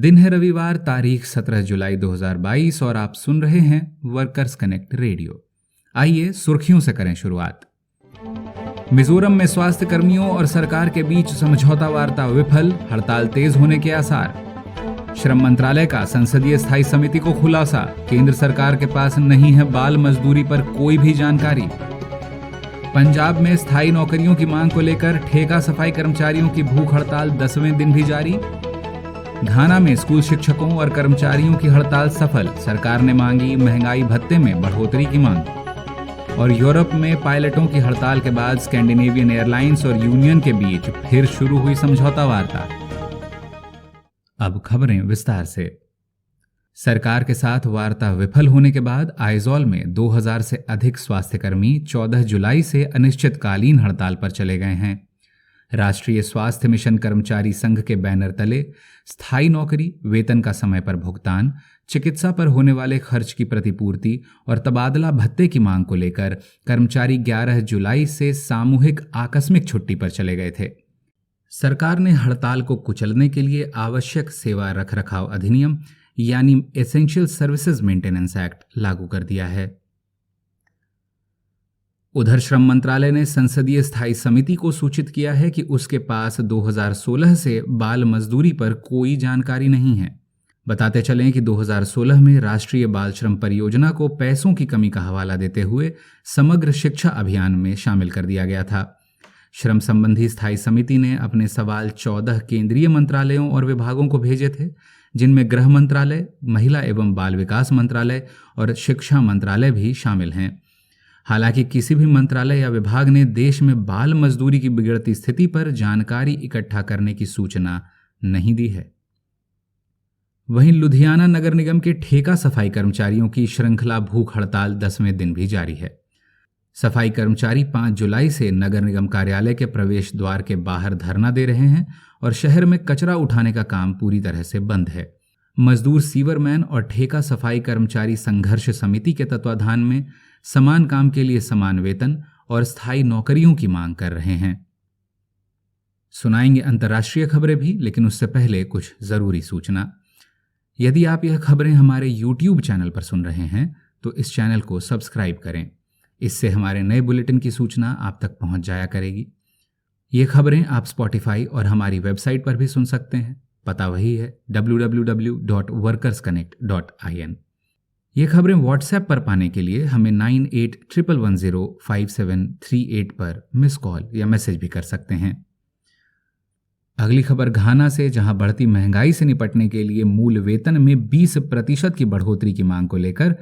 दिन है रविवार, तारीख 17 जुलाई 2022 और आप सुन रहे हैं वर्कर्स कनेक्ट रेडियो। आइए सुर्खियों से करें शुरुआत। मिजोरम में स्वास्थ्य कर्मियों और सरकार के बीच समझौता वार्ता विफल, हड़ताल तेज होने के आसार। श्रम मंत्रालय का संसदीय स्थायी समिति को खुलासा, केंद्र सरकार के पास नहीं है बाल मजदूरी पर कोई भी जानकारी। पंजाब में स्थायी नौकरियों की मांग को लेकर ठेका सफाई कर्मचारियों की भूख हड़ताल 10वें दिन भी जारी। घाना में स्कूल शिक्षकों और कर्मचारियों की हड़ताल सफल, सरकार ने मांगी महंगाई भत्ते में बढ़ोतरी की मांग। और यूरोप में पायलटों की हड़ताल के बाद स्कैंडिनेवियन एयरलाइंस और यूनियन के बीच फिर शुरू हुई समझौता वार्ता। अब खबरें विस्तार से। सरकार के साथ वार्ता विफल होने के बाद आइजॉल में 2000 से अधिक स्वास्थ्यकर्मी 14 जुलाई से अनिश्चितकालीन हड़ताल पर चले गए हैं। राष्ट्रीय स्वास्थ्य मिशन कर्मचारी संघ के बैनर तले स्थायी नौकरी, वेतन का समय पर भुगतान, चिकित्सा पर होने वाले खर्च की प्रतिपूर्ति और तबादला भत्ते की मांग को लेकर कर्मचारी 11 जुलाई से सामूहिक आकस्मिक छुट्टी पर चले गए थे। सरकार ने हड़ताल को कुचलने के लिए आवश्यक सेवा रखरखाव अधिनियम यानी एसेंशियल सर्विसेज मेंटेनेंस एक्ट लागू कर दिया है। उधर श्रम मंत्रालय ने संसदीय स्थायी समिति को सूचित किया है कि उसके पास 2016 से बाल मजदूरी पर कोई जानकारी नहीं है। बताते चलें कि 2016 में राष्ट्रीय बाल श्रम परियोजना को पैसों की कमी का हवाला देते हुए समग्र शिक्षा अभियान में शामिल कर दिया गया था। श्रम संबंधी स्थायी समिति ने अपने सवाल 14 केंद्रीय मंत्रालयों और विभागों को भेजे थे, जिनमें गृह मंत्रालय, महिला एवं बाल विकास मंत्रालय और शिक्षा मंत्रालय भी शामिल हैं। हालांकि किसी भी मंत्रालय या विभाग ने देश में बाल मजदूरी की बिगड़ती स्थिति पर जानकारी इकट्ठा करने की सूचना नहीं दी है। वहीं लुधियाना नगर निगम के ठेका सफाई कर्मचारियों की श्रृंखला भूख हड़ताल 10वें दिन भी जारी है। सफाई कर्मचारी 5 जुलाई से नगर निगम कार्यालय के प्रवेश द्वार के बाहर धरना दे रहे हैं और शहर में कचरा उठाने का काम पूरी तरह से बंद है। मजदूर सीवरमैन और ठेका सफाई कर्मचारी संघर्ष समिति के तत्वाधान में समान काम के लिए समान वेतन और स्थायी नौकरियों की मांग कर रहे हैं। सुनाएंगे अंतर्राष्ट्रीय खबरें भी, लेकिन उससे पहले कुछ जरूरी सूचना। यदि आप यह खबरें हमारे YouTube चैनल पर सुन रहे हैं तो इस चैनल को सब्सक्राइब करें। इससे हमारे नए बुलेटिन की सूचना आप तक पहुंच जाया करेगी। ये खबरें आप Spotify और हमारी वेबसाइट पर भी सुन सकते हैं। पता वही है, www.workersconnect.in। ये खबरें व्हाट्सएप पर पाने के लिए हमें 9811105738 पर मिस कॉल या मैसेज भी कर सकते हैं। अगली खबर घाना से, जहां बढ़ती महंगाई से निपटने के लिए मूल वेतन में 20% की बढ़ोतरी की मांग को लेकर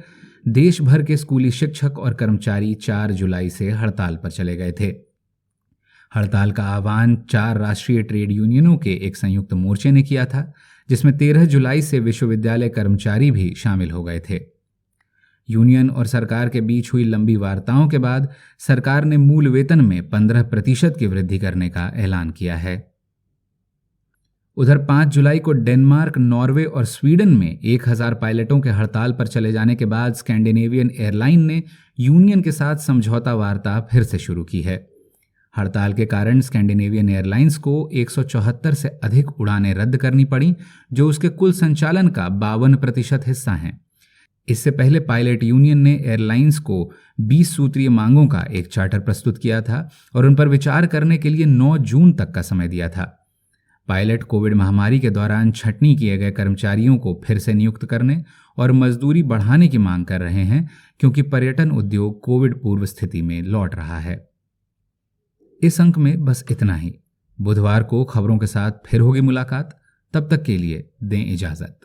देश भर के स्कूली शिक्षक और कर्मचारी 4 जुलाई से हड़ताल पर चले गए थे। हड़ताल का आह्वान 4 राष्ट्रीय ट्रेड यूनियनों के एक संयुक्त मोर्चे ने किया था, जिसमें 13 जुलाई से विश्वविद्यालय कर्मचारी भी शामिल हो गए थे। यूनियन और सरकार के बीच हुई लंबी वार्ताओं के बाद सरकार ने मूल वेतन में 15% की वृद्धि करने का ऐलान किया है। उधर 5 जुलाई को डेनमार्क, नॉर्वे और स्वीडन में 1000 पायलटों के हड़ताल पर चले जाने के बाद स्कैंडिनेवियन एयरलाइन ने यूनियन के साथ समझौता वार्ता फिर से शुरू की है। हड़ताल के कारण स्कैंडिनेवियन एयरलाइंस को 174 से अधिक उड़ानें रद्द करनी पड़ी, जो उसके कुल संचालन का 52% हिस्सा हैं। इससे पहले पायलट यूनियन ने एयरलाइंस को 20 सूत्रीय मांगों का एक चार्टर प्रस्तुत किया था और उन पर विचार करने के लिए 9 जून तक का समय दिया था। पायलट कोविड महामारी के दौरान छंटनी किए गए कर्मचारियों को फिर से नियुक्त करने और मजदूरी बढ़ाने की मांग कर रहे हैं, क्योंकि पर्यटन उद्योग कोविड पूर्व स्थिति में लौट रहा है। इस अंक में बस इतना ही। बुधवार को खबरों के साथ फिर होगी मुलाकात। तब तक के लिए दें इजाजत।